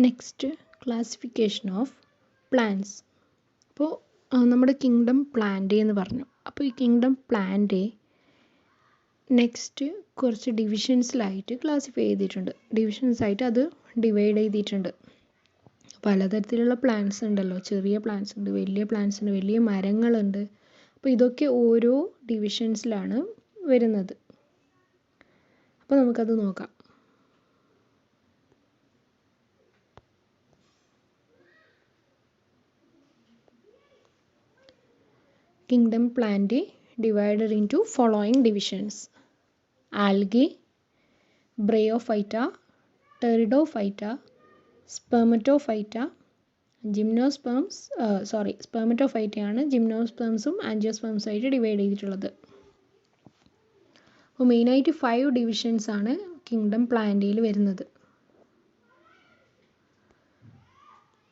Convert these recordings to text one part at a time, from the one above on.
Next classification of plants. അപ്പോൾ നമ്മുടെ kingdom plant എന്ന് പറഞ്ഞു. അപ്പോൾ ഈ കിങ്ഡം പ്ലാന്റ് നെക്സ്റ്റ് കുറച്ച് ഡിവിഷൻസിലായിട്ട് ക്ലാസിഫൈ ചെയ്തിട്ടുണ്ട്. ഡിവിഷൻസായിട്ട് അത് ഡിവൈഡ് ചെയ്തിട്ടുണ്ട്. പലതരത്തിലുള്ള പ്ലാന്റ്സ് ഉണ്ടല്ലോ. ചെറിയ പ്ലാന്റ്സ് ഉണ്ട്, വലിയ പ്ലാന്റ്സ് ഉണ്ട്, വലിയ മരങ്ങളുണ്ട്. അപ്പോൾ ഇതൊക്കെ ഓരോ ഡിവിഷൻസിലാണ് വരുന്നത്. അപ്പോൾ നമുക്കത് നോക്കാം. Kingdom plant divided into following divisions: algae, bryophyta, pteridophyta, spermatophyta, gymnosperms. സ്പെർമറ്റോഫൈറ്റയാണ് ജിംനോസ്പെർംസും ആൻജിയോസ്പെർംസും ആയിട്ട് ഡിവൈഡ് ചെയ്തിട്ടുള്ളത്. അപ്പോൾ മെയിനായിട്ട് 5 ഡിവിഷൻസ് ആണ് കിങ്ഡം പ്ലാന്റിൽ വരുന്നത്.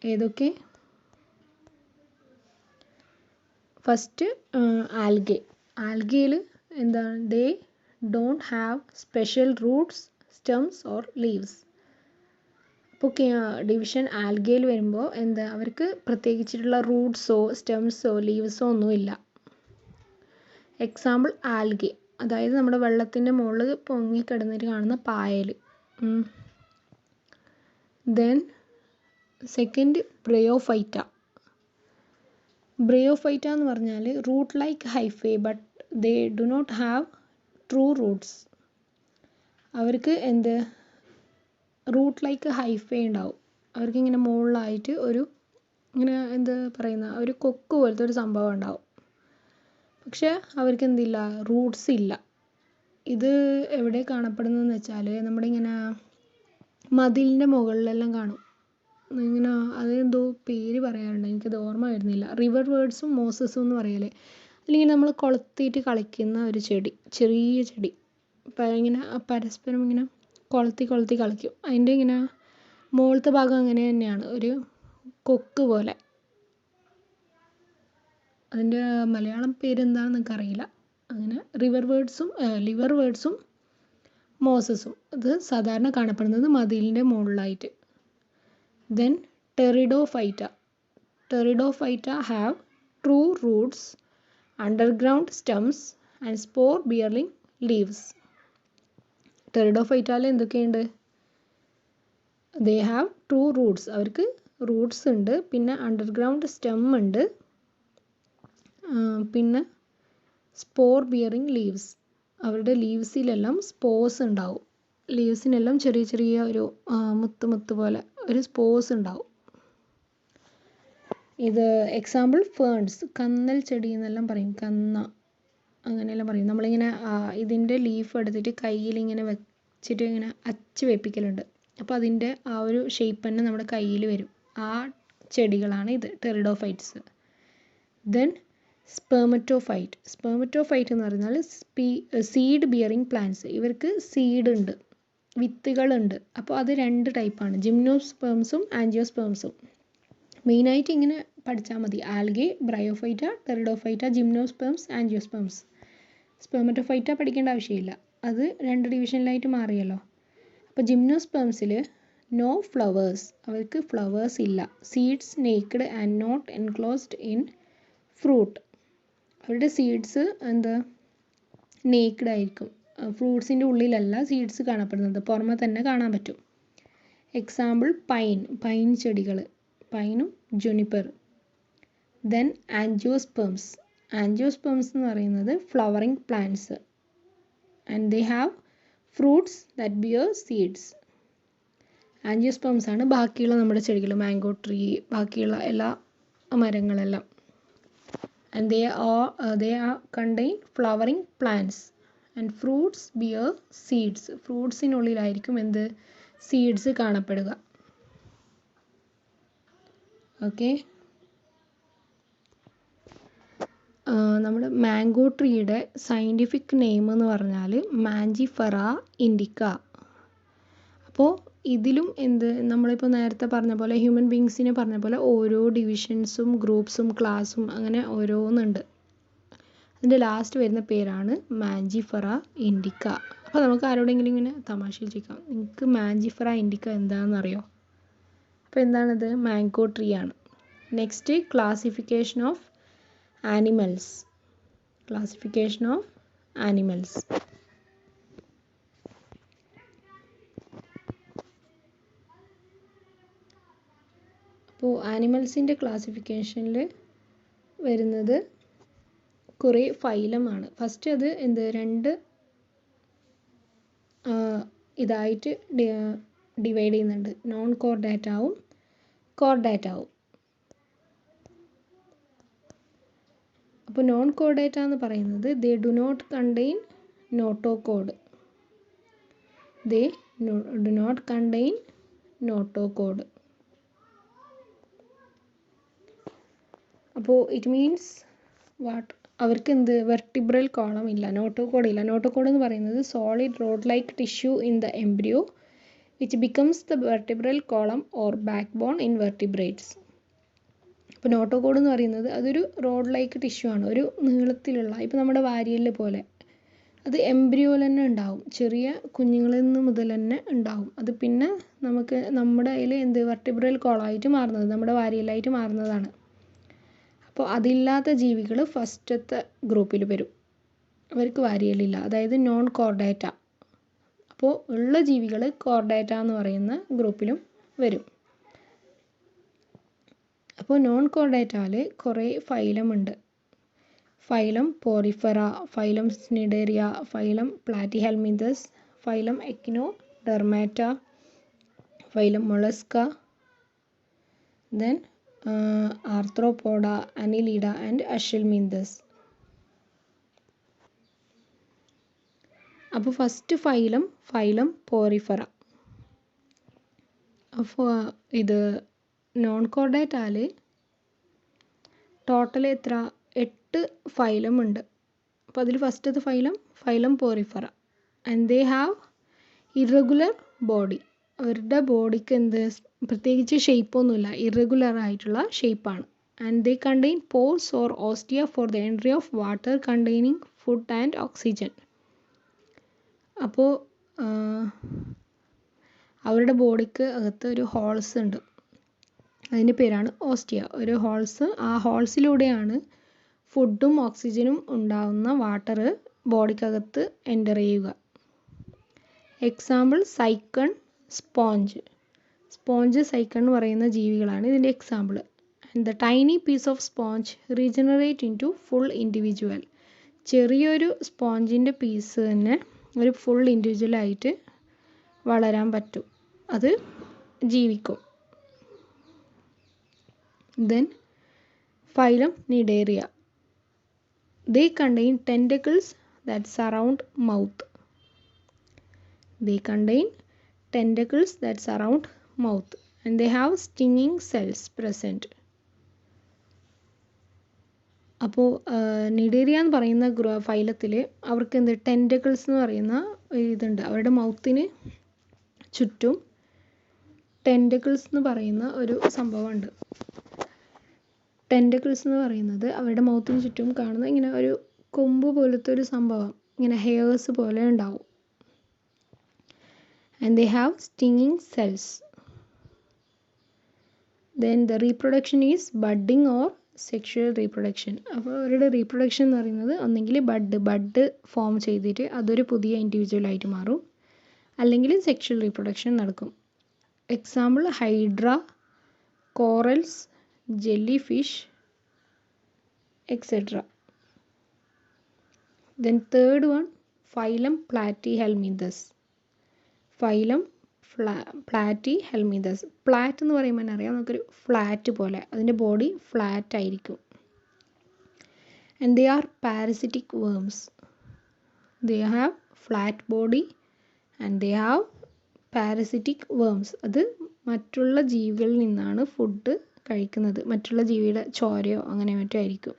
ഏതൊക്കെ? First algae. ആൽഗയിൽ എന്താണ്? They don't have special roots, stems or leaves. അപ്പോൾ ഡിവിഷൻ ആൽഗയിൽ വരുമ്പോൾ എന്താ, അവർക്ക് പ്രത്യേകിച്ചിട്ടുള്ള റൂട്ട്സോ സ്റ്റെംസോ ലീവ്സോ ഒന്നുമില്ല. എക്സാമ്പിൾ ആൽഗെ, അതായത് നമ്മുടെ വെള്ളത്തിൻ്റെ മുകളിൽ പൊങ്ങിക്കിടന്നിട്ട് കാണുന്ന പായൽ. Then second bryophyta. ബ്രയോഫൈറ്റ എന്ന് പറഞ്ഞാൽ root like hyphae but they do not have true roots. അവർക്ക് എന്ത് റൂട്ട് ലൈക്ക് ഹൈഫേ ഉണ്ടാവും. അവർക്ക് ഇങ്ങനെ മുകളിലായിട്ട് ഒരു ഇങ്ങനെ എന്താ പറയുന്ന ഒരു കൊക്ക് പോലത്തെ ഒരു സംഭവം ഉണ്ടാവും. പക്ഷെ അവർക്ക് എന്തില്ല, റൂട്ട്സ് ഇല്ല. ഇത് എവിടെ കാണപ്പെടുന്നതെന്ന് വെച്ചാൽ നമ്മുടെ ഇങ്ങനെ മതിലിൻ്റെ മുകളിലെല്ലാം കാണും. ഇങ്ങനെ അതെന്തോ പേര് പറയാറുണ്ട്, എനിക്കത് ഓർമ്മ വരുന്നില്ല. റിവർ ബേർഡ്സും മോസസും എന്ന് പറയല്ലേ. അല്ലെങ്കിൽ നമ്മൾ കൊളുത്തിയിട്ട് കളിക്കുന്ന ഒരു ചെടി, ചെറിയ ചെടി. അപ്പം ഇങ്ങനെ പരസ്പരം ഇങ്ങനെ കൊളുത്തി കളിക്കും. അതിൻ്റെ ഇങ്ങനെ മുകളിലത്തെ ഭാഗം അങ്ങനെ തന്നെയാണ്, ഒരു കൊക്ക് പോലെ. അതിൻ്റെ മലയാളം പേരെന്താണെന്ന് എനിക്കറിയില്ല. അങ്ങനെ ലിവർ ബേർഡ്സും മോസസും ഇത് സാധാരണ കാണപ്പെടുന്നത് മതിലിൻ്റെ മുകളിലായിട്ട്. Then pteridophyta. Pteridophyta have true roots, underground stems and spore-bearing leaves. Pteridophyta എന്തൊക്കെയുണ്ട്? They have true roots. അവർക്ക് റൂട്ട്സ് ഉണ്ട്, പിന്നെ അണ്ടർഗ്രൗണ്ട് സ്റ്റെം ഉണ്ട്, പിന്നെ സ്പോർ ബിയറിങ് ലീവ്സ്. അവരുടെ ലീവ്സിലെല്ലാം സ്പോർസ് ഉണ്ടാവും. ലീവ്സിനെല്ലാം ചെറിയ ചെറിയ ഒരു മുത്ത് പോലെ ഒരു സ്പോർസ് ഉണ്ടാവും. ഇത് എക്സാമ്പിൾ ഫേൺസ്, കന്നൽ ചെടി എന്നെല്ലാം പറയും, കന്ന അങ്ങനെയെല്ലാം പറയും. നമ്മളിങ്ങനെ ഇതിൻ്റെ ലീഫ് എടുത്തിട്ട് കയ്യിലിങ്ങനെ വെച്ചിട്ട് ഇങ്ങനെ അച്ച് വെപ്പിക്കലുണ്ട്. അപ്പോൾ അതിൻ്റെ ആ ഒരു ഷേപ്പ് തന്നെ നമ്മുടെ കയ്യിൽ വരും. ആ ചെടികളാണ് ഇത്, ടെറിഡോഫൈറ്റ്സ്. ദെൻ സ്പെർമറ്റോഫൈറ്റ്. സ്പെർമറ്റോഫൈറ്റ് എന്ന് പറഞ്ഞാൽ സീഡ് ബിയറിങ് പ്ലാന്റ്സ്. ഇവർക്ക് സീഡ് ഉണ്ട്, വിത്തുകളുണ്ട്. അപ്പോൾ അത് 2 ടൈപ്പാണ്, ജിംനോസ്പെർംസും ആൻജിയോസ്പെർംസും. മെയിനായിട്ട് ഇങ്ങനെ പഠിച്ചാൽ മതി: algae, bryophyta, pteridophyta, gymnosperms, angiosperms. Spermatophyta പഠിക്കേണ്ട ആവശ്യമില്ല, അത് 2 ഡിവിഷനിലായിട്ട് മാറിയല്ലോ. അപ്പോൾ ജിംനോസ്പെർംസിൽ നോ ഫ്ലവേഴ്സ്, അവർക്ക് ഫ്ലവേഴ്സ് ഇല്ല. Seeds naked and not enclosed in fruit. അവരുടെ സീഡ്സ് എന്താ നേക്ഡ് ആയിരിക്കും. ഫ്രൂട്ട്സിൻ്റെ ഉള്ളിലല്ല സീഡ്സ് കാണപ്പെടുന്നത്, പുറമെ തന്നെ കാണാൻ പറ്റും. എക്സാമ്പിൾ പൈൻ ചെടികൾ, പൈനും ജുനിപ്പർ. ദെൻ ആൻജിയോസ്പെർംസ്. ആൻജിയോസ്പെർംസ് എന്ന് പറയുന്നത് flowering plants and they have fruits that bear seeds. Angiosperms ആണ് ബാക്കിയുള്ള നമ്മുടെ ചെടികൾ, മാംഗോ ട്രീ, ബാക്കിയുള്ള എല്ലാ മരങ്ങളെല്ലാം. And they are contain flowering plants and fruits bear seeds. ഫ്രൂട്ട്സിനുള്ളിലായിരിക്കും എന്ത്, സീഡ്സ് കാണപ്പെടുക. ഓക്കെ. നമ്മുടെ മാംഗോ ട്രീയുടെ സയൻറ്റിഫിക് നെയിം എന്ന് പറഞ്ഞാൽ മാഞ്ചിഫെറ ഇൻഡിക്ക. അപ്പോൾ ഇതിലും എന്ത്, നമ്മളിപ്പോൾ നേരത്തെ പറഞ്ഞ പോലെ ഹ്യൂമൻ ബീങ്സിനെ പറഞ്ഞ പോലെ ഓരോ ഡിവിഷൻസും ഗ്രൂപ്പ്സും ക്ലാസ്സും അങ്ങനെ ഓരോന്നുണ്ട്. അതിൻ്റെ ലാസ്റ്റ് വരുന്ന പേരാണ് മാഞ്ചിഫെറ ഇൻഡിക്ക. അപ്പോൾ നമുക്ക് ആരോടെങ്കിലും ഇങ്ങനെ തമാശയിൽ ചോദിക്കാം, നിങ്ങൾക്ക് മാഞ്ചിഫെറ ഇൻഡിക്ക എന്താണെന്നറിയോ? അപ്പോൾ എന്താണത്? മാംഗോ ട്രീ ആണ്. Next classification of animals. Classification of animals. അപ്പോൾ ആനിമൽസിൻ്റെ ക്ലാസിഫിക്കേഷനിൽ വരുന്നത് കുറേ ഫൈലമാണ്. ഫസ്റ്റ് അത് രണ്ട് ഇതായിട്ട് ഡിവൈഡ് ചെയ്യുന്നുണ്ട്. നോൺ കോർഡേറ്റാവും കോർഡേറ്റാവും. അപ്പോൾ നോൺ കോർഡേറ്റ എന്ന് പറയുന്നത് they do not contain notochord. They do not contain notochord. അപ്പോൾ ഇറ്റ് മീൻസ് വാട്ട്? അവർക്ക് വെർട്ടിബ്രൽ കോളം ഇല്ല, നോട്ടോകോഡ് ഇല്ല. നോട്ടോകോഡ് എന്ന് പറയുന്നത് solid rod like tissue in the embryo which becomes the vertebral column or back bone in vertebrates. അപ്പോൾ notochord എന്ന് പറയുന്നത് അതൊരു റോഡ് ലൈക്ക് ടിഷ്യൂ ആണ്, ഒരു നീളത്തിലുള്ള, ഇപ്പോൾ നമ്മുടെ വാരിയല് പോലെ. അത് എംബ്രിയോയിൽ തന്നെ ഉണ്ടാവും, ചെറിയ കുഞ്ഞുങ്ങളിൽ നിന്ന് മുതൽ തന്നെ ഉണ്ടാവും. അത് പിന്നെ നമ്മുടെ അതിൽ വെർട്ടിബ്രൽ കോളമായിട്ട് മാറുന്നത്, നമ്മുടെ വാരിയലായിട്ട് മാറുന്നതാണ്. അപ്പോൾ അതില്ലാത്ത ജീവികൾ ഫസ്റ്റത്തെ ഗ്രൂപ്പിൽ വരും. അവർക്ക് വാരിയലില്ല, അതായത് നോൺ കോർഡേറ്റ. അപ്പോൾ ഉള്ള ജീവികൾ കോർഡേറ്റ എന്ന് പറയുന്ന ഗ്രൂപ്പിലും വരും. അപ്പോൾ നോൺ കോർഡേറ്റയിൽ കുറേ ഫൈലം ഉണ്ട്. Phylum Porifera, phylum Cnidaria, phylum Platyhelminthes, phylum Echinodermata, phylum Mollusca, then Arthropoda, Annelida and Aschelminthes. അപ്പോൾ ഫസ്റ്റ് ഫൈലം പോറിഫെറ. അപ്പോൾ ഇത് നോൺ കോർഡേറ്റയിൽ ടോട്ടൽ എത്ര? 8 ഫൈലം ഉണ്ട്. അപ്പോൾ അതിൽ ഫസ്റ്റത്തെ phylum Porifera. And they have irregular body. അവരുടെ ബോഡിക്ക് പ്രത്യേകിച്ച് ഷേപ്പൊന്നുമില്ല, ഇറഗുലർ ആയിട്ടുള്ള ഷേപ്പാണ്. And they contain pores or ostia for the entry of water containing food and oxygen. അപ്പോൾ അവരുടെ ബോഡിക്ക് അകത്ത് ഒരു ഹോൾസ് ഉണ്ട്, അതിൻ്റെ പേരാണ് ഓസ്റ്റിയ. ഒരു ഹോൾസ്, ആ ഹോൾസിലൂടെയാണ് ഫുഡും ഓക്സിജനും ഉണ്ടാവുന്ന വാട്ടർ ബോഡിക്കകത്ത് എൻ്റർ ചെയ്യുക. എക്സാമ്പിൾ സൈക്കൺ, സ്പോഞ്ച് സൈക്കൺ എന്ന് പറയുന്ന ജീവികളാണ് ഇതിൻ്റെ example. And the tiny piece of sponge regenerate into full individual. ചെറിയൊരു സ്പോഞ്ചിൻ്റെ പീസ് തന്നെ ഒരു ഫുൾ ഇൻഡിവിജ്വലായിട്ട് വളരാൻ പറ്റും, അത് ജീവിക്കും. Then phylum cnidaria. They contain tentacles that surround mouth. And they have stinging cells present. അപ്പോൾ നിഡേറിയ എന്ന് പറയുന്ന ഫൈലത്തിൽ അവർക്ക് ടെൻറ്റക്കിൾസ് എന്ന് പറയുന്ന ഇതുണ്ട്. അവരുടെ മൗത്തിന് ചുറ്റും ടെൻറ്റക്കിൾസ് എന്ന് പറയുന്ന ഒരു സംഭവമുണ്ട്. ടെൻറ്റക്കിൾസ് എന്ന് പറയുന്നത് അവരുടെ മൗത്തിന് ചുറ്റും കാണുന്ന ഇങ്ങനെ ഒരു കൊമ്പ് പോലത്തെ ഒരു സംഭവം, ഇങ്ങനെ ഹെയർസ് പോലെ ഉണ്ടാവും. And they have stinging cells. Then the reproduction is budding or sexual reproduction. അപ്പോൾ അവരുടെ റീപ്രൊഡക്ഷൻ എന്ന് പറയുന്നത് ഒന്നെങ്കിൽ ബഡ് ഫോം ചെയ്തിട്ട് അതൊരു പുതിയ ഇൻഡിവിജ്വലായിട്ട് മാറും, അല്ലെങ്കിൽ സെക്ഷുവൽ റീപ്രൊഡക്ഷൻ നടക്കും. Example hydra, corals, jellyfish, etc. Then third one, phylum Platyhelminthes. Plat എന്ന് പറയുമ്പോൾ അറിയാം നമുക്കൊരു ഫ്ലാറ്റ് പോലെ, അതിൻ്റെ ബോഡി ഫ്ലാറ്റ് ആയിരിക്കും. And they are parasitic worms. They have flat body and they have parasitic worms. അത് മറ്റുള്ള ജീവികളിൽ നിന്നാണ് ഫുഡ് കഴിക്കുന്നത്, മറ്റുള്ള ജീവിയുടെ ചോരയോ അങ്ങനെ മറ്റോ ആയിരിക്കും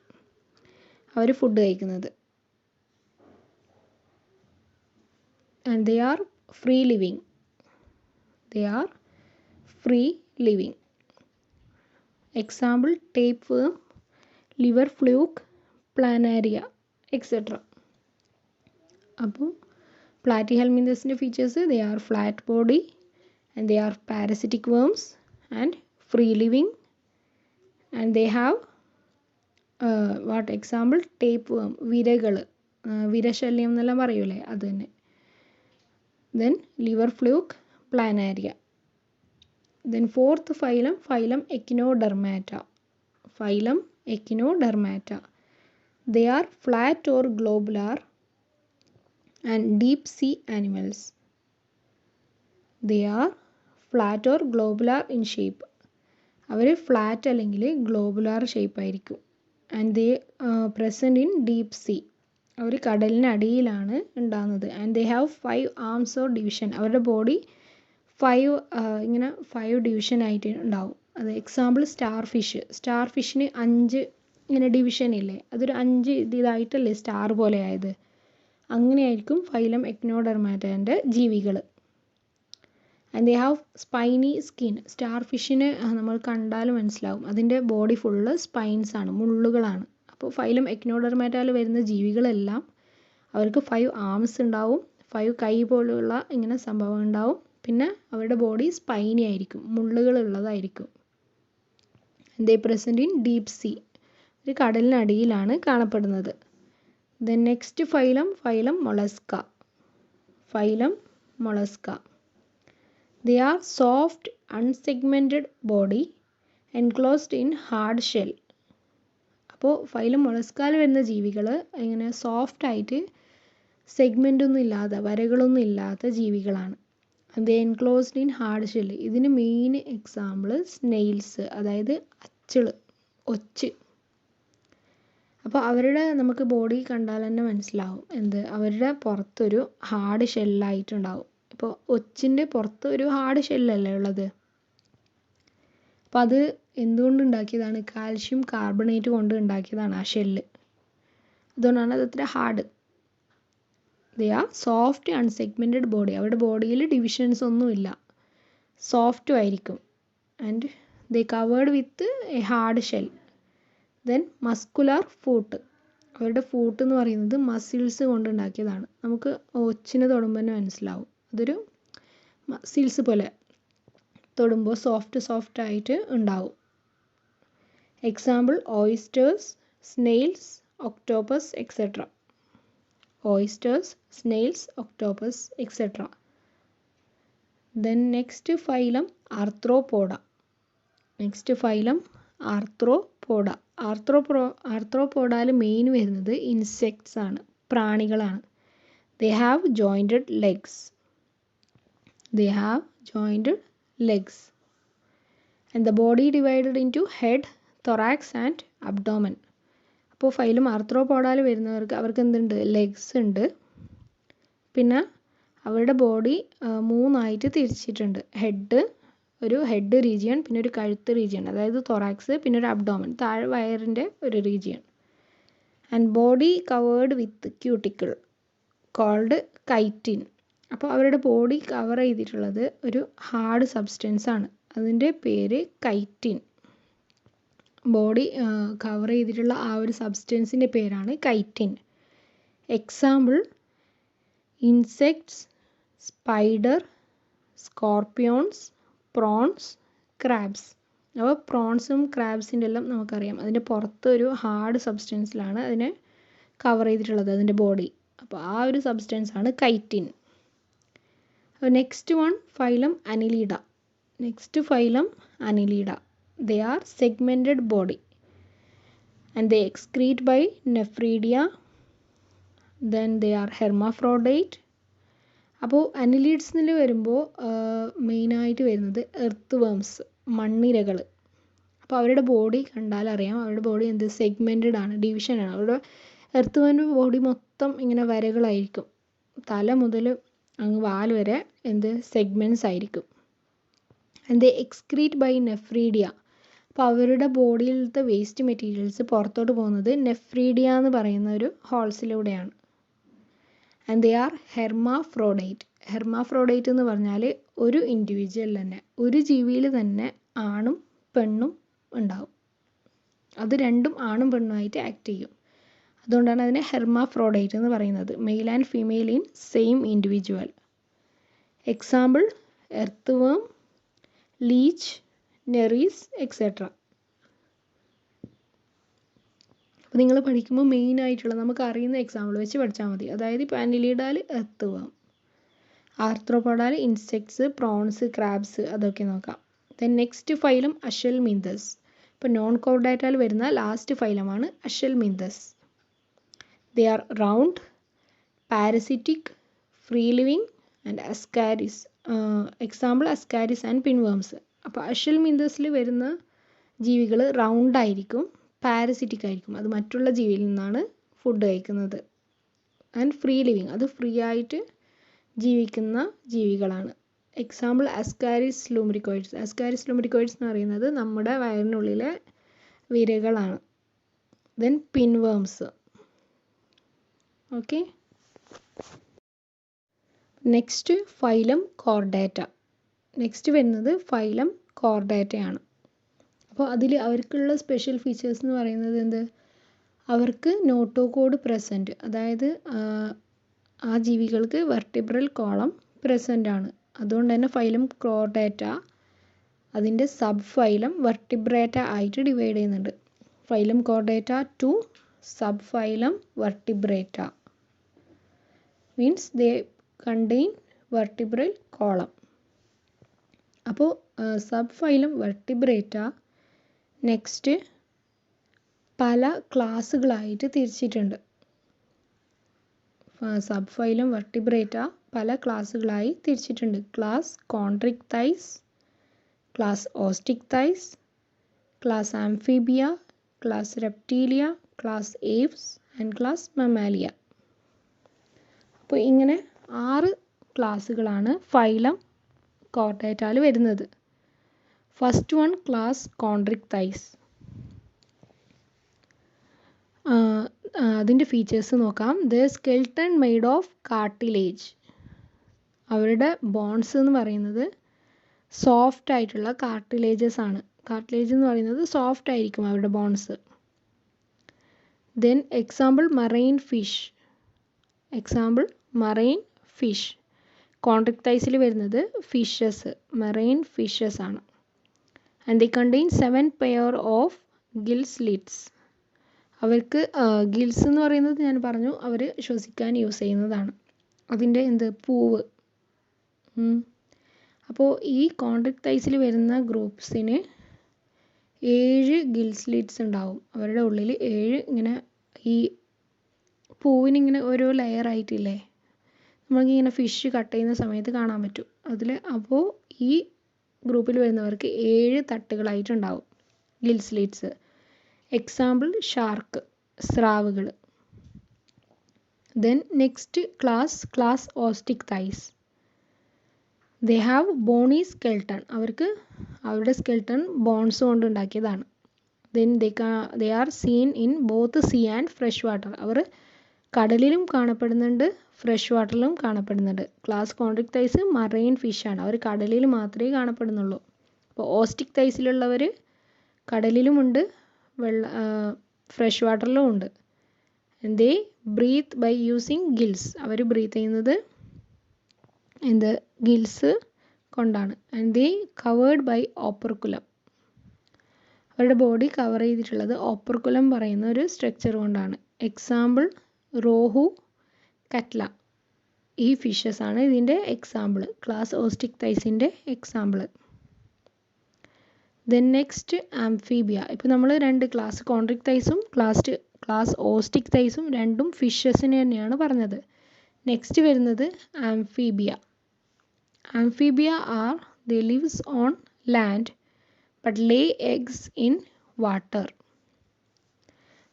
അവർ ഫുഡ് കഴിക്കുന്നത്. And they are free living. Example tape worm, liver fluke, planaria, etcetera. അപ്പോൾ പ്ലാറ്റിഹെൽമിന്തസിൻ്റെ features, they are flat body and they are parasitic worms and free living, and they have what example tapeworm, വിരകൾ, വിരശല്യം എന്നെല്ലാം പറയൂലേ അത് തന്നെ. Then liver fluke, planaria. Then fourth phylum, phylum Echinodermata. Phylum Echinodermata. They are flat or globular and deep sea animals. They are flat or globular in shape. അവർ flat അല്ലെങ്കിൽ globular shape ആയിരിക്കും. And they present in deep sea. അവർ കടലിനടിയിലാണ് ഉണ്ടാകുന്നത്. And they have 5 arms or division. അവരുടെ body 5 division ആയിട്ട് ഉണ്ടാവും. അത് എക്സാമ്പിൾ സ്റ്റാർ ഫിഷ്. സ്റ്റാർ ഫിഷിന് 5 ഇങ്ങനെ ഡിവിഷൻ ഇല്ലേ, അതൊരു 5 ഇതായിട്ടല്ലേ സ്റ്റാർ പോലെ ആയത്. അങ്ങനെയായിരിക്കും ഫൈലം എക്നോഡെർമാറ്റൻ്റെ ജീവികൾ. And they have spiny skin. Star ഫിഷിന് നമ്മൾ കണ്ടാൽ മനസ്സിലാവും, അതിൻ്റെ ബോഡി ഫുള്ള് സ്പൈൻസ് ആണ്, മുള്ളുകളാണ്. അപ്പോൾ ഫൈലം എക്നോഡെർമാറ്റയിൽ വരുന്ന ജീവികളെല്ലാം അവർക്ക് 5 ആംസ് ഉണ്ടാവും, 5 കൈ പോലുള്ള ഇങ്ങനെ സംഭവം ഉണ്ടാവും. പിന്നെ അവരുടെ ബോഡി സ്പൈനി ആയിരിക്കും, മുള്ളുകളുള്ളതായിരിക്കും. ദേ പ്രസൻറ്റ് ഇൻ ഡീപ്പ് സീ. ഒരു കടലിനടിയിലാണ് കാണപ്പെടുന്നത്. Then next phylum Mollusca. Phylum Mollusca. They are soft, unsegmented body enclosed in hard shell. അപ്പോൾ ഫൈലം മൊളസ്കാൽ വരുന്ന ജീവികൾ ഇങ്ങനെ സോഫ്റ്റ് ആയിട്ട് സെഗ്മെൻ്റ് ഒന്നും ഇല്ലാത്ത, വരകളൊന്നും ഇല്ലാത്ത ജീവികളാണ്. അത് എൻക്ലോസ്ഡ് ഇൻ ഹാർഡ് ഷെൽ. ഇതിന് മെയിൻ എക്സാമ്പിൾ സ്നെയിൽസ്, അതായത് ഒച്ച്. അപ്പോൾ അവരുടെ നമുക്ക് ബോഡി കണ്ടാൽ തന്നെ മനസ്സിലാവും അവരുടെ പുറത്തൊരു ഹാർഡ് ഷെല്ലായിട്ടുണ്ടാവും. ഇപ്പോൾ ഒച്ചിൻ്റെ പുറത്ത് ഒരു ഹാർഡ് ഷെല്ലല്ലേ ഉള്ളത്. അപ്പോൾ അത് എന്തുകൊണ്ട് ഉണ്ടാക്കിയതാണ്? കാൽഷ്യം കാർബണേറ്റ് കൊണ്ട് ഉണ്ടാക്കിയതാണ് ആ ഷെല്ല്. അതുകൊണ്ടാണ് അത് അത്ര hard. They are soft unsegmented body. അവരുടെ ബോഡിയിൽ ഡിവിഷൻസ് ഒന്നുമില്ല, സോഫ്റ്റും ആയിരിക്കും. And they covered with a hard shell. Then muscular foot. അവരുടെ ഫൂട്ട് എന്ന് പറയുന്നത് മസിൽസ് കൊണ്ട് ഉണ്ടാക്കിയതാണ്. നമുക്ക് ഒച്ചിനെ തൊടുമ്പോൾ തന്നെ മനസ്സിലാവും, അതൊരു മസിൽസ് പോലെ തൊടുമ്പോൾ സോഫ്റ്റ് ആയിട്ട് ഉണ്ടാവും. Example oysters, snails, octopus etcetera. Oysters, snails, octopus etcetera. Then next phylum Arthropoda. ആർത്രോപോഡയിൽ മെയിൻ വരുന്നത് ഇൻസെക്ട്സ് ആണ്, പ്രാണികളാണ്. They have jointed legs. And the body divided into head, thorax and abdomen. അപ്പോൾ ഫൈലം ആർത്രോപോഡയിൽ വരുന്നവർക്ക് അവർക്ക് എന്തുണ്ട്? ലെഗ്സ് ഉണ്ട്. പിന്നെ അവരുടെ ബോഡി 3 തിരിച്ചിട്ടുണ്ട്. ഒരു ഹെഡ് റീജിയൺ, പിന്നെ ഒരു കഴുത്ത് റീജിയൺ, അതായത് തൊറാക്സ്, പിന്നെ ഒരു അബ്ഡോമൻ, താഴെ വയറിൻ്റെ ഒരു region. And body covered with cuticle called chitin. അപ്പോൾ അവരുടെ ബോഡി കവർ ചെയ്തിട്ടുള്ളത് ഒരു ഹാർഡ് സബ്സ്റ്റൻസ് ആണ്, അതിൻ്റെ പേര് കൈറ്റിൻ. ബോഡി കവർ ചെയ്തിട്ടുള്ള ആ ഒരു സബ്സ്റ്റൻസിൻ്റെ പേരാണ് chitin. Example insects, spider, scorpions, prawns, crabs. അപ്പോൾ പ്രോൺസും ക്രാബ്സിൻ്റെ എല്ലാം നമുക്കറിയാം, അതിൻ്റെ പുറത്ത് ഒരു ഹാർഡ് സബ്സ്റ്റൻസിലാണ് അതിനെ കവർ ചെയ്തിട്ടുള്ളത്, അതിൻ്റെ ബോഡി. അപ്പോൾ ആ ഒരു സബ്സ്റ്റൻസ് ആണ് chitin. Next phylum Annelida. They are segmented body and they excrete by nephridia. Then they are hermaphrodite. അപ്പോൾ അനിലീഡ്സിൽ വരുമ്പോൾ മെയിനായിട്ട് വരുന്നത് എർത്ത് വേംസ്, മണ്ണിരകൾ. അപ്പോൾ അവരുടെ ബോഡി കണ്ടാൽ അറിയാം, അവരുടെ ബോഡി സെഗ്മെൻറ്റഡ് ആണ്, ഡിവിഷനാണ്. അവരുടെ എർത്ത് വേമിൻ്റെ ബോഡി മൊത്തം ഇങ്ങനെ വരകളായിരിക്കും, തല മുതൽ അങ്ങ് വാൽ വരെ സെഗ്മെൻറ്റ്സ് ആയിരിക്കും. And they excrete by nephridia. അപ്പോൾ അവരുടെ ബോഡിയിലത്തെ വേസ്റ്റ് മെറ്റീരിയൽസ് പുറത്തോട്ട് പോകുന്നത് നെഫ്രീഡിയ എന്ന് പറയുന്ന ഒരു ഹോൾസിലൂടെയാണ്. ആൻഡ് ദേ ആർ ഹെർമാഫ്രോഡൈറ്റ് എന്ന് പറഞ്ഞാൽ ഒരു ഇൻഡിവിജ്വൽ തന്നെ, ഒരു ജീവിയിൽ തന്നെ ആണും പെണ്ണും ഉണ്ടാവും. അത് രണ്ടും ആണും പെണ്ണുമായിട്ട് ആക്ട് ചെയ്യും. അതുകൊണ്ടാണ് അതിനെ ഹെർമാഫ്രോഡൈറ്റ് എന്ന് പറയുന്നത്. Male and female in same individual. Example earth വേം, ലീച്ച്, നെറീസ് എക്സെട്ര. അപ്പോൾ നിങ്ങൾ പഠിക്കുമ്പോൾ മെയിനായിട്ടുള്ള നമുക്ക് അറിയുന്ന എക്സാമ്പിൾ വെച്ച് പഠിച്ചാൽ മതി. അതായത് ഇപ്പോൾ അനിലിഡാൽ എർത്ത് വേം, ആർത്രോപോഡാൽ ഇൻസെക്ട്സ്, പ്രോൺസ്, ക്രാബ്സ്, അതൊക്കെ നോക്കാം. Then next phylum Aschelminthes. ഇപ്പോൾ നോൺ കോർഡേറ്റാൽ വരുന്ന ലാസ്റ്റ് ഫൈലമാണ് Aschelminthes. They are round, parasitic, free living and Ascaris. Example Ascaris and pinworms. അപ്പോൾ അഷൽമിന്തസിൽ വരുന്ന ജീവികൾ റൗണ്ട് ആയിരിക്കും, പാരസിറ്റിക് ആയിരിക്കും, അത് മറ്റുള്ള ജീവിയിൽ നിന്നാണ് ഫുഡ് കഴിക്കുന്നത്. ആൻഡ് ഫ്രീ ലിവിങ്, അത് ഫ്രീ ആയിട്ട് ജീവിക്കുന്ന ജീവികളാണ്. Example Ascaris lumbricoides. Ascaris lumbricoides എന്ന് പറയുന്നത് നമ്മുടെ വയറിനുള്ളിലെ വിരകളാണ്. Then pinworms. Okay, next phylum Chordata. Next വരുന്നത് ഫൈലം കോർഡേറ്റയാണ്. അപ്പോൾ അതിൽ അവർക്കുള്ള സ്പെഷ്യൽ ഫീച്ചേഴ്സ് എന്ന് പറയുന്നത് എന്ത്, അവർക്ക് നോട്ടോകോഡ് പ്രസൻറ്റ്, അതായത് ആ ജീവികൾക്ക് വെർട്ടിബ്രൽ കോളം പ്രസൻ്റ് ആണ്. അതുകൊണ്ട് തന്നെ ഫൈലം കോർഡേറ്റ അതിൻ്റെ സബ് ഫൈലം വെർട്ടിബ്രേറ്റ ആയിട്ട് ഡിവൈഡ് ചെയ്യുന്നുണ്ട്. Phylum Chordata to sub phylum Vertebrata means they contain vertebral column. അപ്പോൾ സബ് ഫൈലം വെർട്ടിബ്രേറ്റ നെക്സ്റ്റ് പല ക്ലാസ്സുകളായിട്ട് തിരിച്ചിട്ടുണ്ട്. സബ് ഫൈലം വെർട്ടിബ്രേറ്റ പല ക്ലാസ്സുകളായി തിരിച്ചിട്ടുണ്ട്. Class Chondrichthyes, class Osteichthyes, class Amphibia, class Reptilia, class Aves and class Mammalia. അപ്പോൾ ഇങ്ങനെ 6 ക്ലാസ്സുകളാണ് ഫൈലം കോർഡേറ്റാൽ വരുന്നത്. First one class Chondrichthyes. അതിൻ്റെ ഫീച്ചേഴ്സ് നോക്കാം. The skeleton made of cartilage. അവരുടെ ബോൺസ് എന്ന് പറയുന്നത് സോഫ്റ്റ് ആയിട്ടുള്ള കാർട്ടിലേജസ് ആണ്. കാർട്ടിലേജ് എന്ന് പറയുന്നത് സോഫ്റ്റ് ആയിരിക്കും അവരുടെ bones. Then example marine fish. Example marine fish. കോൺട്രിക്തൈസിൽ വരുന്നത് ഫിഷസ്, മറൈൻ ഫിഷസ് ആണ്. And they contain 7 pair of gill slits. അവർക്ക് ഗിൽസ് എന്ന് പറയുന്നത് ഞാൻ പറഞ്ഞു അവർ ശ്വസിക്കാൻ യൂസ് ചെയ്യുന്നതാണ്. അതിൻ്റെ പൂവ്. അപ്പോൾ ഈ കോൺട്രിക്തൈസിൽ വരുന്ന ഗ്രൂപ്പ്സിന് 7 ഗിൽ സ്ലിറ്റ്സ് ഉണ്ടാവും. അവരുടെ ഉള്ളിൽ 7 ഇങ്ങനെ ഈ പൂവിനിങ്ങനെ ഓരോ ലെയർ ആയിട്ടില്ലേ, നമ്മൾക്കിങ്ങനെ ഫിഷ് കട്ട് ചെയ്യുന്ന സമയത്ത് കാണാൻ പറ്റും അതിൽ. അപ്പോൾ ഈ ഗ്രൂപ്പിൽ വരുന്നവർക്ക് 7 തട്ടുകളായിട്ടുണ്ടാവും ഗിൽ സ്ലിറ്റ്സ്. എക്സാമ്പിൾ ഷാർക്ക്, സ്രാവുകൾ. Then next class Osteichthyes. They have bony skeleton. അവർക്ക് അവരുടെ സ്കെൽട്ടൺ ബോൺസ് കൊണ്ട് ഉണ്ടാക്കിയതാണ്. Then they are seen in both sea and fresh water. അവർ കടലിലും കാണപ്പെടുന്നുണ്ട്, ഫ്രഷ് വാട്ടറിലും കാണപ്പെടുന്നുണ്ട്. ക്ലാസ് കോൺട്രിക്തൈസ് മറൈൻ ഫിഷാണ്, അവർ കടലിൽ മാത്രമേ കാണപ്പെടുന്നുള്ളൂ. അപ്പോൾ ഓസ്റ്റിക്തൈസിലുള്ളവർ കടലിലുമുണ്ട്, ഫ്രഷ് വാട്ടറിലും ഉണ്ട്. They breathe by using gills. അവർ ബ്രീത്ത് ചെയ്യുന്നത് ഗിൽസ് കൊണ്ടാണ്. And they covered by operculum. അവരുടെ ബോഡി കവർ ചെയ്തിട്ടുള്ളത് ഓപ്പർക്കുലം പറയുന്ന ഒരു സ്ട്രക്ചർ കൊണ്ടാണ്. എക്സാമ്പിൾ റോഹു, കറ്റ്ല. ഈ ഫിഷസ് ആണ് ഇതിൻ്റെ എക്സാമ്പിൾ, ക്ലാസ് ഓസ്റ്റിക്തൈസിൻ്റെ എക്സാമ്പിൾ. Then next Amphibia. ഇപ്പോൾ നമ്മൾ 2 ക്ലാസ് കോൺട്രിക്തൈസും ക്ലാസ് ഓസ്റ്റിക്തൈസും രണ്ടും ഫിഷസിന് തന്നെയാണ് പറഞ്ഞത്. നെക്സ്റ്റ് വരുന്നത് amphibia. Amphibia are they lives on land but Leh eggs in water.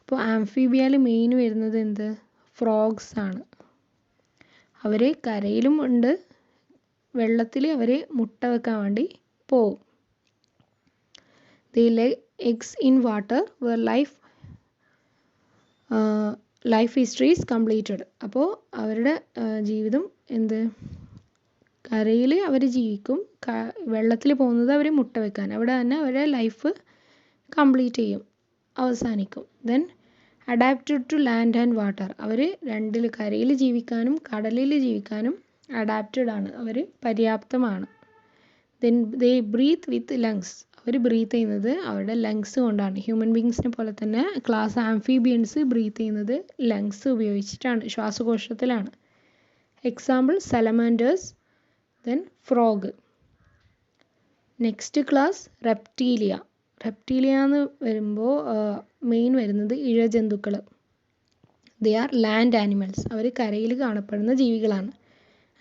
അപ്പോൾ ആംഫീബിയയിൽ മെയിൻ വരുന്നത് ഫ്രോഗ്സ് ആണ്. അവർ കരയിലും ഉണ്ട്, വെള്ളത്തിൽ അവർ മുട്ട വെക്കാൻ വേണ്ടി പോവും. They lay eggs in water where life history is completed. അപ്പോൾ അവരുടെ ജീവിതം കരയിൽ അവർ ജീവിക്കും, വെള്ളത്തിൽ പോകുന്നത് അവർ മുട്ട വെക്കാൻ, അവിടെ തന്നെ അവരുടെ ലൈഫ് കംപ്ലീറ്റ് ചെയ്യും, അവസാനിക്കും. Then adapted to land and water. അവർ കരയിൽ ജീവിക്കാനും കടലിൽ ജീവിക്കാനും അഡാപ്റ്റഡ് ആണ്, അവർ പര്യാപ്തമാണ്. Then they breathe with lungs. അവർ ബ്രീത്ത് ചെയ്യുന്നത് അവരുടെ ലങ്സ് കൊണ്ടാണ്. ഹ്യൂമൻ ബീങ്സിനെ പോലെ തന്നെ ക്ലാസ് ആംഫീബിയൻസ് ബ്രീത്ത് ചെയ്യുന്നത് ലങ്സ് ഉപയോഗിച്ചിട്ടാണ്, ശ്വാസകോശത്തിലാണ്. Example salamanders, then frog. Next class Reptilia. Reptilia എന്ന് വരുമ്പോൾ മെയിൻ വരുന്നത് ഇഴജന്തുക്കൾ. They are land animals. അവർ കരയിൽ കാണപ്പെടുന്ന ജീവികളാണ്.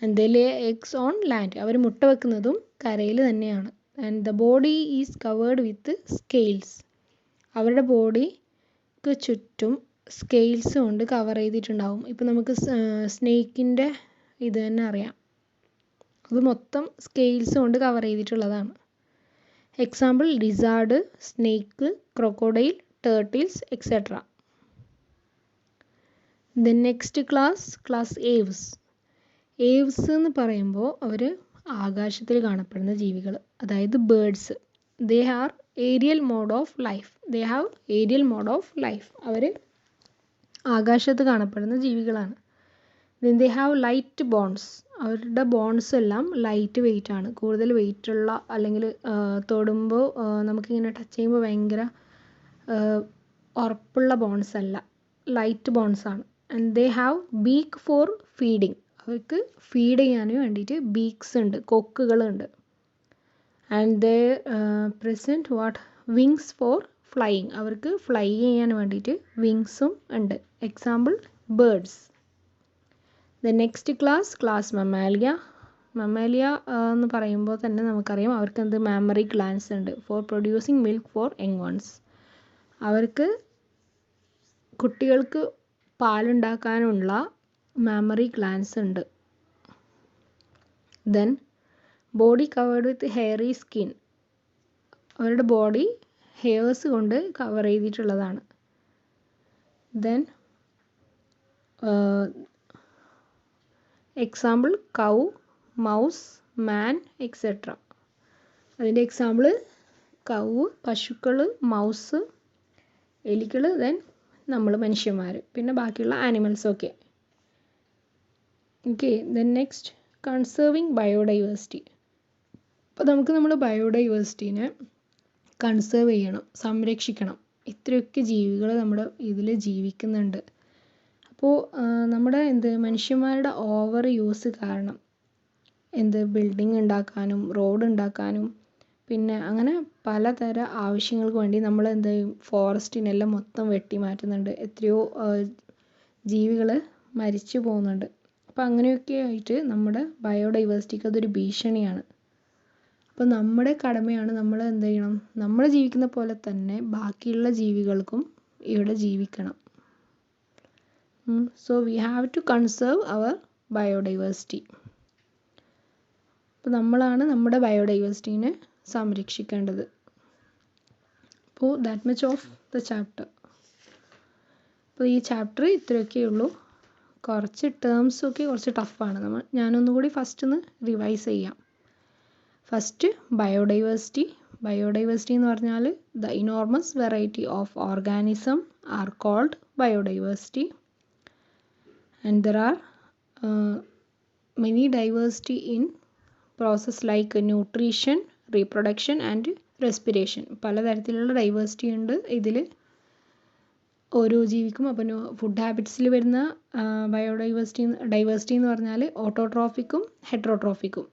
And they lay eggs on land. അവർ മുട്ട വെക്കുന്നതും കരയിൽ തന്നെയാണ്. And the body is covered with scales. അവരുടെ ബോഡിക്ക് ചുറ്റും സ്കെയിൽസ് കൊണ്ട് കവർ ചെയ്തിട്ടുണ്ടാവും. ഇപ്പം നമുക്ക് സ്നേക്കിൻ്റെ ഇത് തന്നെ അറിയാം, അത് മൊത്തം സ്കെയിൽസ് കൊണ്ട് കവർ ചെയ്തിട്ടുള്ളതാണ്. Example lizard, snake, crocodile, turtles etcetera. Then next class Aves. Aves എന്ന് പറയുമ്പോൾ അവർ ആകാശത്തിൽ കാണപ്പെടുന്ന ജീവികൾ, അതായത് birds. They are aerial mode of life. They have aerial mode of life. അവർ ആകാശത്ത് കാണപ്പെടുന്ന ജീവികളാണ്. Then they have light bones. അവരുടെ ബോൺസ് എല്ലാം ലൈറ്റ് വെയിറ്റ് ആണ്. കൂടുതൽ വെയിറ്റുള്ള അല്ലെങ്കിൽ തൊടുമ്പോൾ നമുക്കിങ്ങനെ ടച്ച് ചെയ്യുമ്പോൾ ഭയങ്കര ഉറപ്പുള്ള ബോൺസ് അല്ല, ലൈറ്റ് ബോൺസ് ആണ്. And they have beak for feeding. അവർക്ക് ഫീഡ് ചെയ്യാൻ വേണ്ടിയിട്ട് ബീക്സ് ഉണ്ട്, കൊക്കുകളുണ്ട്. And they present wings for flying. അവർക്ക് ഫ്ലൈ ചെയ്യാൻ വേണ്ടിയിട്ട് വിങ്സും ഉണ്ട്. Example birds. The next class Mammalia. Mammalia എന്ന് പറയുമ്പോൾ തന്നെ നമുക്കറിയാം അവർക്ക് എന്ത് മാമറി ഗ്ലാൻസ് ഉണ്ട് for producing milk for young ones. അവർക്ക് കുട്ടികൾക്ക് പാലുണ്ടാക്കാനുള്ള മാമറി ഗ്ലാൻസ് ഉണ്ട്. Then body covered with hairy skin. അവരുടെ ബോഡി ഹെയർസ് കൊണ്ട് കവർ ചെയ്തിട്ടുള്ളതാണ്. Then example cow, mouse, man etcetera. അതിൻ്റെ എക്സാമ്പിൾ കൗ, പശുക്കൾ, മൗസ്, എലികൾ, ദെൻ നമ്മൾ മനുഷ്യന്മാർ, പിന്നെ ബാക്കിയുള്ള ആനിമൽസൊക്കെ. Okay. Then next conserving biodiversity. അപ്പോൾ നമുക്ക് നമ്മുടെ ബയോഡൈവേഴ്സിറ്റീനെ കൺസേർവ് ചെയ്യണം, സംരക്ഷിക്കണം. ഇത്രയൊക്കെ ജീവികൾ നമ്മുടെ ഇതിൽ ജീവിക്കുന്നുണ്ട്. അപ്പോൾ നമ്മുടെ മനുഷ്യന്മാരുടെ ഓവർ യൂസ് കാരണം ബിൽഡിംഗ് ഉണ്ടാക്കാനും റോഡ് ഉണ്ടാക്കാനും പിന്നെ അങ്ങനെ പലതര ആവശ്യങ്ങൾക്ക് വേണ്ടി നമ്മൾ ഫോറസ്റ്റിനെല്ലാം മൊത്തം വെട്ടി മാറ്റുന്നുണ്ട്. എത്രയോ ജീവികൾ മരിച്ചു പോകുന്നുണ്ട്. അപ്പോൾ അങ്ങനെയൊക്കെ ആയിട്ട് നമ്മുടെ ബയോഡൈവേഴ്സിറ്റിക്ക് അതൊരു ഭീഷണിയാണ്. അപ്പോൾ നമ്മുടെ കടമയാണ് നമ്മൾ ചെയ്യണം, നമ്മൾ ജീവിക്കുന്ന പോലെ തന്നെ ബാക്കിയുള്ള ജീവികൾക്കും ഇവിടെ ജീവിക്കണം. So we have to conserve our biodiversity. അപ്പോൾ നമ്മളാണ് നമ്മുടെ ബയോഡൈവേഴ്സിറ്റീനെ സംരക്ഷിക്കേണ്ടത്. അപ്പോൾ that much of the chapter. അപ്പോൾ ഈ ചാപ്റ്റർ ഇത്രയൊക്കെ ഉള്ളൂ. കുറച്ച് ടേംസൊക്കെ കുറച്ച് ടഫാണ്. ഞാനൊന്നുകൂടി ഫസ്റ്റ് ഒന്ന് റിവൈസ് ചെയ്യാം. First biodiversity. ബയോഡൈവേഴ്സിറ്റി എന്ന് പറഞ്ഞാൽ the enormous variety of organism are called biodiversity. And there are many diversity in process like nutrition, reproduction and respiration. പലതരത്തിലുള്ള ഡൈവേഴ്സിറ്റി ഉണ്ട് ഇതിൽ ഓരോ ജീവിക്കും. അപ്പോൾ ഫുഡ് ഹാബിറ്റ്സിൽ വരുന്ന ഡൈവേഴ്സിറ്റി എന്ന് പറഞ്ഞാൽ ഓട്ടോട്രോഫിക്കും ഹെറ്ററോട്രോഫിക്കും.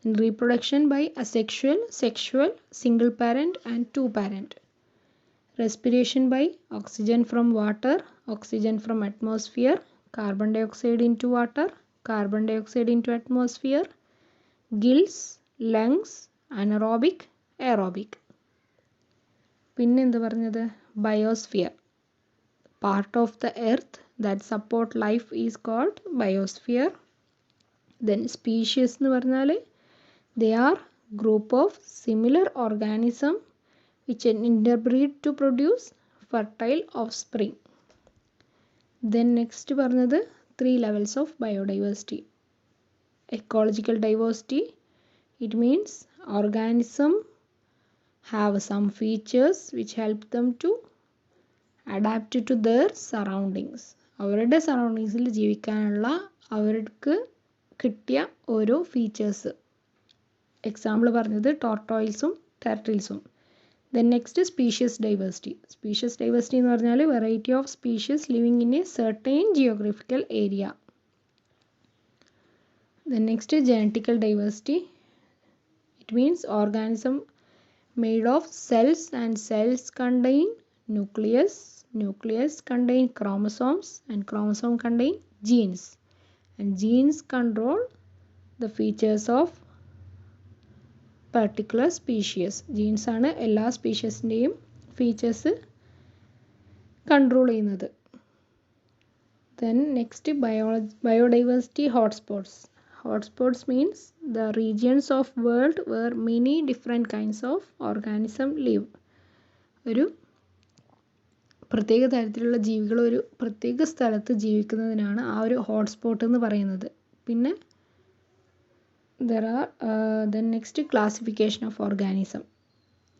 Reproduction by asexual, sexual, single parent and two parent. Respiration by oxygen from water, oxygen from atmosphere, carbon dioxide into water, carbon dioxide into atmosphere, gills, lungs, anaerobic, aerobic. പിന്നെ എന്ത് പറഞ്ഞത്? Biosphere. Part of the earth that support life is called biosphere. Then species എന്ന് പറഞ്ഞാൽ they are group of similar organism which interbreed to produce fertile offspring. Then next പറഞ്ഞത് 3 levels of biodiversity. Ecological diversity, it means organism have some features which help them to adapt to their surroundings. അവരുടെ സറൗണ്ടിങ്സിൽ ജീവിക്കാനുള്ള അവർക്ക് കിട്ടിയ ഓരോ features. Example പറഞ്ഞത് ടോർട്ടോയിൽസും turtles. Then next is species diversity. Species diversity എന്ന് പറഞ്ഞാൽ variety of species living in a certain geographical area. Then next is genetical diversity. It means organism made of cells, and cells contain nucleus, nucleus contain chromosomes, and chromosome contain genes, and genes control the features of particular species. Genes ആണ് എല്ലാ സ്പീഷ്യസിൻ്റെയും features control ചെയ്യുന്നത്. Then next biodiversity hotspots. Hotspots means the regions of world where many different kinds of organism live. ഒരു പ്രത്യേക തരത്തിലുള്ള ജീവികൾ ഒരു പ്രത്യേക സ്ഥലത്ത് ജീവിക്കുന്നതിനാണ് ആ ഒരു ഹോട്ട്സ്പോട്ട് എന്ന് പറയുന്നത്. പിന്നെ there are then next classification of organism.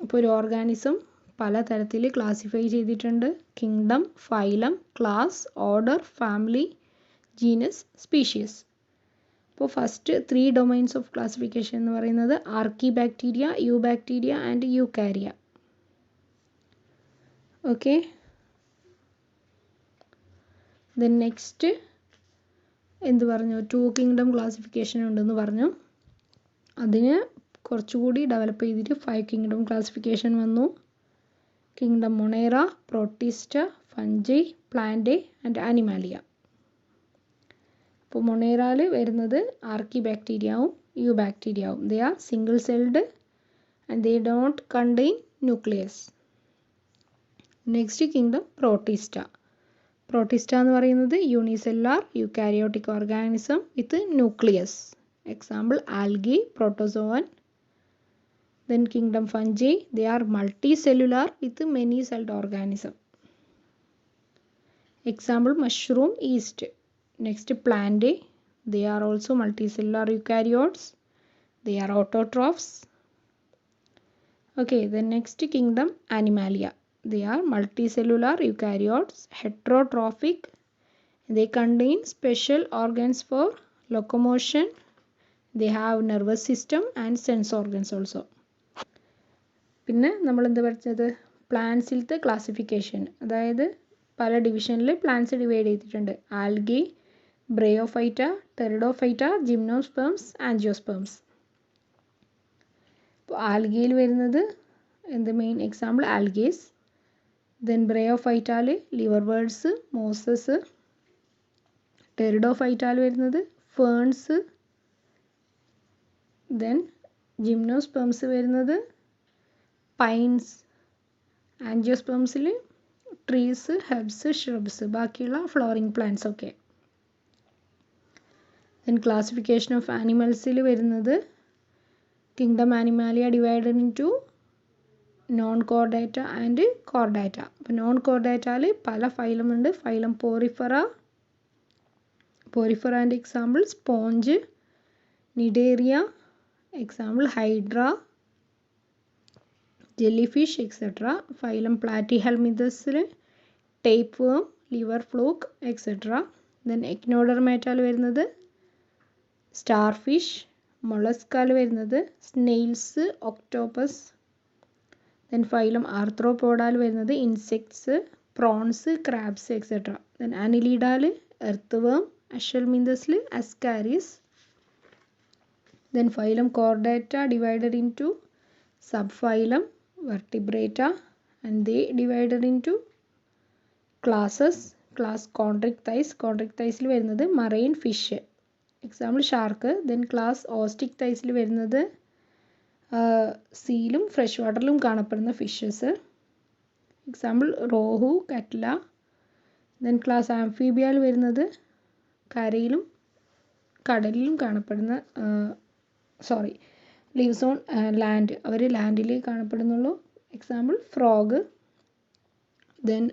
അപ്പോൾ ഒരു ഓർഗാനിസം പല തരത്തിൽ ക്ലാസിഫൈ ചെയ്തിട്ടുണ്ട്. Kingdom, phylum, class, order, family, genus, species. അപ്പോൾ ഫസ്റ്റ് 3 ഡൊമൈൻസ് ഓഫ് ക്ലാസിഫിക്കേഷൻ എന്ന് പറയുന്നത് archaebacteria, eubacteria and Eukarya. Okay, then next എന്ത് പറഞ്ഞു, 2 കിങ്ഡം ക്ലാസിഫിക്കേഷൻ ഉണ്ടെന്ന് പറഞ്ഞു. അതിന് കുറച്ചുകൂടി ഡെവലപ്പ് ചെയ്തിട്ട് 5 കിങ്ഡം ക്ലാസിഫിക്കേഷൻ വന്നു. Kingdom Monera, Protista, fungi, Plantae and Animalia. അപ്പോൾ മൊണേറയിൽ വരുന്നത് ആർക്കി ബാക്ടീരിയാവും യു ബാക്ടീരിയാവും. They are single celled and they don't contain nucleus. Next kingdom Protista. Protista എന്ന് പറയുന്നത് unicellular eukaryotic organism with nucleus. Example algae, protozoan. Then kingdom fungi, they are multicellular with many celled organism. Example mushroom, yeast. Next plantae, they are also multicellular eukaryotes. They are autotrophs. Okay, then next kingdom animalia. They are multicellular eukaryotes, heterotrophic. They contain special organs for locomotion. They have nervous system and sense organs also. പിന്നെ നമ്മൾ എന്താ പഠിച്ചത്, പ്ലാന്റ്സിലത്തെ classification. അതായത് പല ഡിവിഷനിൽ plants divide ചെയ്തിട്ടുണ്ട്. Algae, Bryophyta, Pteridophyta, gymnosperms, angiosperms. അപ്പോൾ ആൽഗിയിൽ വരുന്നത് എന്ത്, മെയിൻ എക്സാമ്പിൾ ആൽഗേസ്. ദെൻ ബ്രയോഫൈറ്റാൽ ലിവർ ബേർഡ്സ്, മോസസ്. ടെറിഡോഫൈറ്റാൽ വരുന്നത് ഫേൺസ്. ദെൻ ജിംനോസ്പേംസ് വരുന്നത് പൈൻസ്. ആൻജിയോസ്പേംസിൽ ട്രീസ്, ഹെർബ്സ്, ഷ്രബ്സ്, ബാക്കിയുള്ള ഫ്ലവറിങ് പ്ലാന്റ്സ് ഒക്കെ. ദെൻ ക്ലാസിഫിക്കേഷൻ ഓഫ് ആനിമൽസിൽ വരുന്നത് kingdom Animalia divided into non Chordata and Chordata. അപ്പോൾ നോൺ കോർഡേറ്റയിൽ പല ഫൈലം ഉണ്ട്. Phylum Porifera. പോറിഫെറാൻ്റെ example sponge, Cnidaria. Example Hydra, jellyfish, etc. Phylum Platyhelminthes, tapeworm, liver fluke, etc. Then echinodermatal വരുന്നത് starfish, molluscal വരുന്നത് snails, octopus. Then phylum arthropodal വരുന്നത് insects, prawns, crabs, etc. Then annelidal earthworm, Aschelminthes ascaris. Then phylum chordata divided into subphylum vertebrata, and they divided into classes. Class chondrichthyes. Chondrichthyesൽ വരുന്നത് marine fish. Example shark. Then class osteichthyesൽ വരുന്നത് സീലും fresh വാട്ടറിലും കാണപ്പെടുന്ന fishes. Example rohu, catla. Then class ആംഫീബിയയിൽ വരുന്നത് കരയിലും കടലിലും കാണപ്പെടുന്ന lives on land. അവർ ലാൻഡിൽ കാണപ്പെടുന്നുള്ളൂ. Example frog. ദെൻ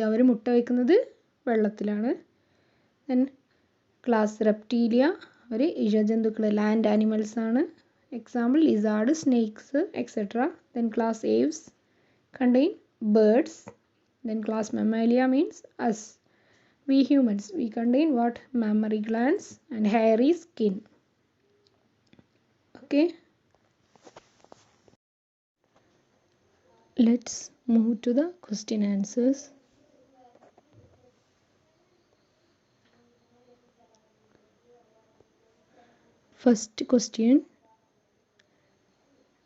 അവർ മുട്ട വയ്ക്കുന്നത് വെള്ളത്തിലാണ്. ദെൻ ക്ലാസ് റെപ്റ്റീലിയ, അവർ ഇഴജന്തുക്കൾ, ലാൻഡ് ആനിമൽസ് ആണ്. Example lizard, snakes, etcetera. Then class Aves contain birds. Then class Mammalia means us. We humans, we contain what? Mammary glands and hairy skin. Okay. Let's move to the question answers. First question,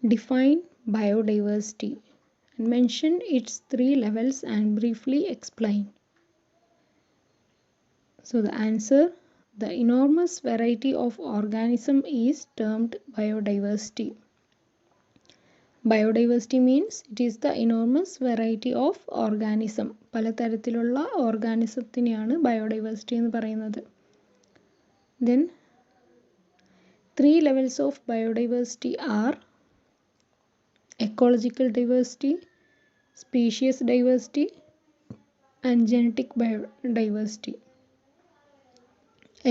define biodiversity and mention its 3 levels and briefly explain. So the answer, the enormous variety of organism is termed biodiversity. Biodiversity means it is the enormous variety of organism. പലതരത്തിലുള്ള ഓർഗാനിസത്തിനെയാണ് biodiversity എന്ന് പറയുന്നത്. Then 3 levels of biodiversity are ecological diversity, species diversity and genetic biodiversity.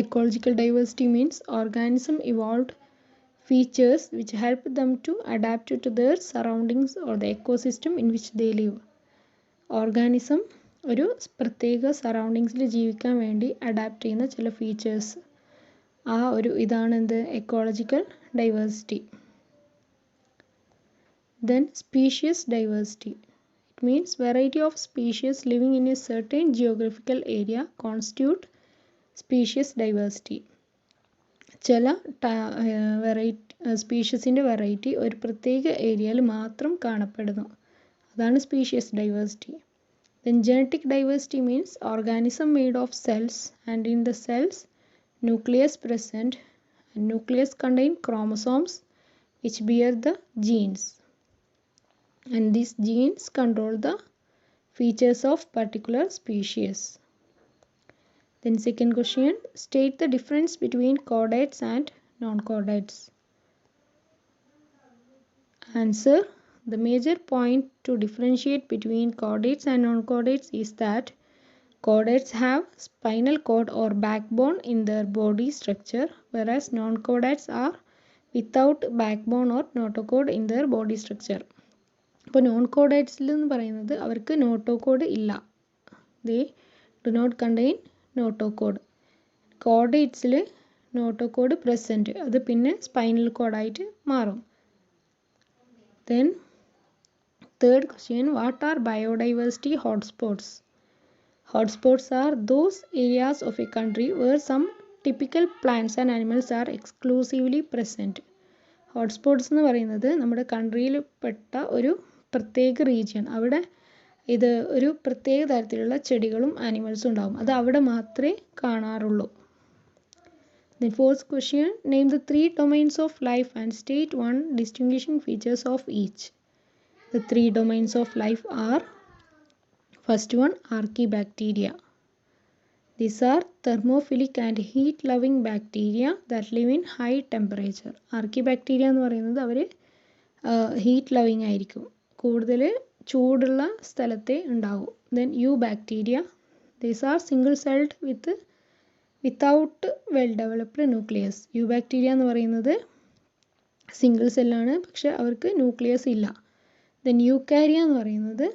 Ecological diversity means organism evolved features which help them to adapt to their surroundings or the ecosystem in which they live. Organism ഒരു പ്രത്യേക സറൗണ്ടിങ്സിൽ ജീവിക്കാൻ വേണ്ടി adapt ചെയ്യുന്ന ചില features, ആ ഒരു ഇതാണ് എന്ത് ecological diversity. Then species diversity. It means variety of species living in a certain geographical area constitute species diversity. ചില സ്പീഷ്യസിൻ്റെ വെറൈറ്റി ഒരു പ്രത്യേക ഏരിയയിൽ മാത്രം കാണപ്പെടുന്നു, അതാണ് species diversity. Then genetic diversity means organism made of cells and in the cells nucleus present, and nucleus contain chromosomes which bear the genes, and these genes control the features of particular species. Then second question, state the difference between chordates and non-chordates. Answer, the major point to differentiate between chordates and non-chordates is that chordates have spinal cord or backbone in their body structure, whereas non-chordates are without backbone or notochord in their body structure. അപ്പോൾ non കോഡേറ്റ്സിൽ എന്ന് പറയുന്നത് അവർക്ക് notochord ഇല്ല, they do not contain notochord. കോഡേറ്റ്സിൽ notochord present, അത് പിന്നെ spinal കോഡായിട്ട് മാറും. Then third question, what are biodiversity hotspots? Hotspots are those areas of a country where some typical plants and animals are exclusively present. Hotspots എന്ന് പറയുന്നത് നമ്മുടെ കൺട്രിയിൽ പെട്ട ഒരു പ്രത്യേക റീജിയൻ, അവിടെ ഇത് ഒരു പ്രത്യേക തരത്തിലുള്ള ചെടികളും ആനിമൽസും ഉണ്ടാകും, അത് അവിടെ മാത്രമേ കാണാറുള്ളൂ. Then fourth question, name the 3 domains of life and state 1 distinguishing features of each. The 3 domains of life are, first one, archaebacteria. These are thermophilic and heat-loving bacteria that live in high temperature. Archaebacteria എന്ന് പറയുന്നത് അവർ heat loving ആയിരിക്കും, കൂടുതൽ ചൂടുള്ള സ്ഥലത്തെ ഉണ്ടാവും. Then eubacteria, these are single-celled without well-developed nucleus. eubacteria എന്ന് പറയുന്നത് single സെല്ലാണ്, പക്ഷെ അവർക്ക് ന്യൂക്ലിയസ് ഇല്ല. Then eukarya എന്ന് പറയുന്നത്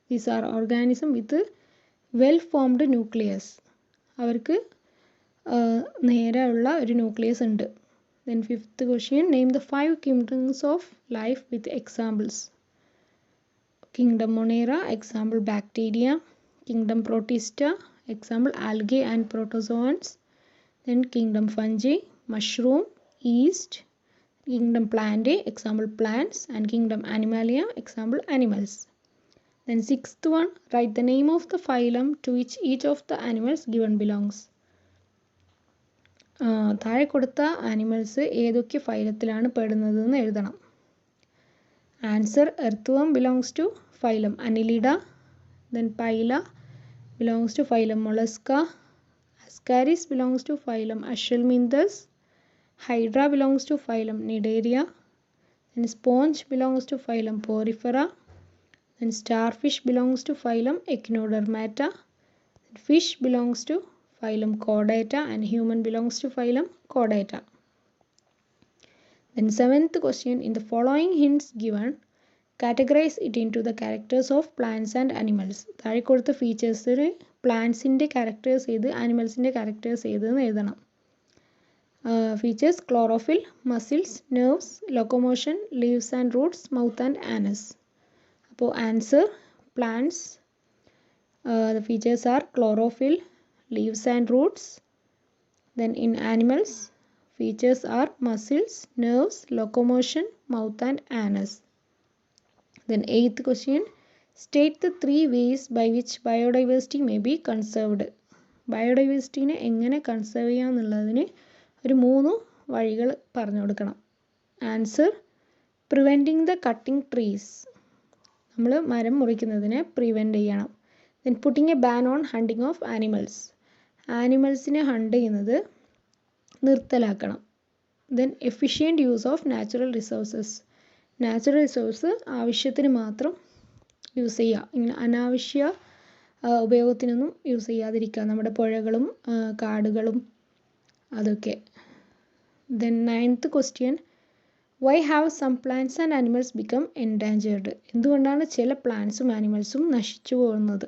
these are organism with well-formed nucleus. അവർക്ക് നേരെയുള്ള ഒരു ന്യൂക്ലിയസ് ഉണ്ട്. Then fifth question, name the 5 kingdoms of life with examples. Kingdom Monera, example bacteria. Kingdom Protista, example algae and protozoans. Then Kingdom Fungi, mushroom, yeast. Kingdom Plantae, example plants, and Kingdom Animalia, example animals. Then sixth one, write the name of the phylum to which each of the animals given belongs. താഴെ കൊടുത്ത animals ഏതൊക്കെ ഫൈലത്തിലാണ് പെടുന്നതെന്ന് എഴുതണം. Answer, earthworm belongs to phylum Annelida. Then Pila belongs to phylum Mollusca. Ascaris belongs to phylum Aschelminthus. Hydra belongs to phylum Cnidaria. Then sponge belongs to phylum Porifera. Then starfish belongs to phylum Echinodermata. Then fish belongs to phylum Chordata, and human belongs to phylum Chordata. Then seventh question, in the following hints given, categorize it into the characters of plants and animals. താഴെ കൊടുത്ത ഫീച്ചേഴ്സിൽ പ്ലാന്റ്സിൻ്റെ characters ഏത്, ആനിമൽസിൻ്റെ characters ഏതെന്ന് എഴുതണം. Features, chlorophyll, muscles, nerves, locomotion, leaves and roots, mouth and anus. അപ്പോൾ answer plants, the features are chlorophyll, leaves and roots. Then in animals, features are muscles, nerves, locomotion, mouth and anus. Then 8th question, state the 3 ways by which biodiversity may be conserved. ബയോഡൈവേഴ്സിറ്റീനെ എങ്ങനെ conserve ചെയ്യാമെന്നുള്ളതിന് ഒരു 3 വഴികൾ പറഞ്ഞു കൊടുക്കണം. Answer preventing the cutting trees, നമ്മൾ മരം മുറിക്കുന്നതിനെ പ്രിവെൻറ്റ് ചെയ്യണം. Then putting a ban on hunting of animals, ആനിമൽസിനെ ഹണ്ട് ചെയ്യുന്നത് നിർത്തലാക്കണം. Then efficient use of natural resources, natural resource ആവശ്യത്തിന് മാത്രം യൂസ് ചെയ്യുക, ഇങ്ങനെ അനാവശ്യ ഉപയോഗത്തിനൊന്നും യൂസ് ചെയ്യാതിരിക്കുക, നമ്മുടെ പുഴകളും കാടുകളും അതൊക്കെ. Then 9th question, why have some plants and animals become endangered, എന്തുകൊണ്ടാണ് ചില പ്ലാന്റ്സും ആനിമൽസും നശിച്ചു പോകുന്നത്?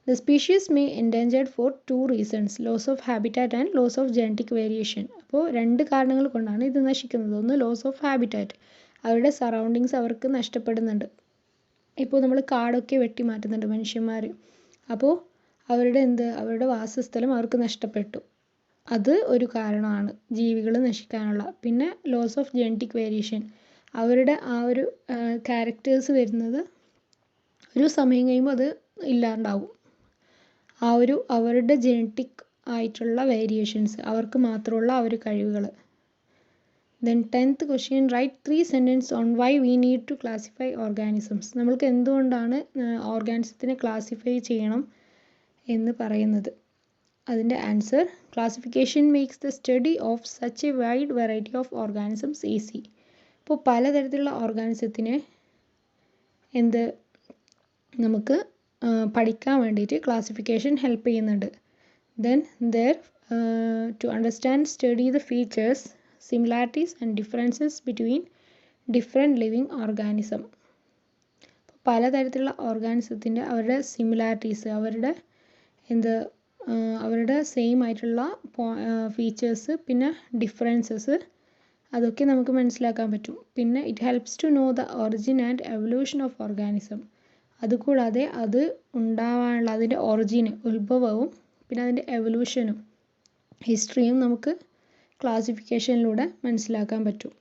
The species may endangered for 2 reasons, loss of habitat and loss of genetic variation. അപ്പോൾ 2 കാരണങ്ങൾ കൊണ്ടാണ് ഇത് നശിക്കുന്നത്. ഒന്ന് ലോസ് ഓഫ് ഹാബിറ്റാറ്റ്, അവരുടെ സറൗണ്ടിങ്സ് അവർക്ക് നഷ്ടപ്പെടുന്നുണ്ട്. ഇപ്പോൾ നമ്മൾ കാടൊക്കെ വെട്ടി മാറ്റുന്നുണ്ട് മനുഷ്യന്മാർ, അപ്പോൾ അവരുടെ വാസസ്ഥലം അവർക്ക് നഷ്ടപ്പെട്ടു, അത് ഒരു കാരണമാണ് ജീവികൾ നശിക്കാനുള്ള. പിന്നെ ലോസ് ഓഫ് ജെനറ്റിക് വേരിയേഷൻ, അവരുടെ ആ ഒരു ക്യാരക്ടേഴ്സ് വരുന്നത് ഒരു സമയം കഴിയുമ്പോൾ അത് ഇല്ലാണ്ടാവും. അവരുടെ ജെനറ്റിക് ആയിട്ടുള്ള വേരിയേഷൻസ്, അവർക്ക് മാത്രമുള്ള ആ ഒരു കഴിവുകൾ. Then 10th question, write 3 sentences on why we need to classify organisms. നമ്മൾക്ക് എന്തുകൊണ്ടാണ് ഓർഗാനിസത്തിനെ ക്ലാസിഫൈ ചെയ്യണം എന്ന് പറയുന്നത്. അതിൻ്റെ answer classification makes the study of such a wide variety of organisms easy. ഇപ്പോൾ പലതരത്തിലുള്ള ഓർഗാനിസത്തിനെ നമുക്ക് പഠിക്കാൻ വേണ്ടിയിട്ട് ക്ലാസിഫിക്കേഷൻ ഹെൽപ്പ് ചെയ്യുന്നുണ്ട്. Then to understand study the features, similarities and differences between different living organism. പലതരത്തിലുള്ള ഓർഗാനിസത്തിൻ്റെ അവരുടെ സിമിലാരിറ്റീസ്, അവരുടെ സെയിം ആയിട്ടുള്ള ഫീച്ചേഴ്സ്, പിന്നെ ഡിഫറൻസസ്, അതൊക്കെ നമുക്ക് മനസ്സിലാക്കാൻ പറ്റും. പിന്നെ it helps to know the origin and evolution of organism. അതുകൂടാതെ അത് ഉണ്ടാവാനുള്ള അതിൻ്റെ ഒറിജിന്, ഉത്ഭവവും പിന്നെ അതിൻ്റെ എവല്യൂഷനും ഹിസ്റ്ററിയും നമുക്ക് ക്ലാസിഫിക്കേഷനിലൂടെ മനസ്സിലാക്കാൻ പറ്റും.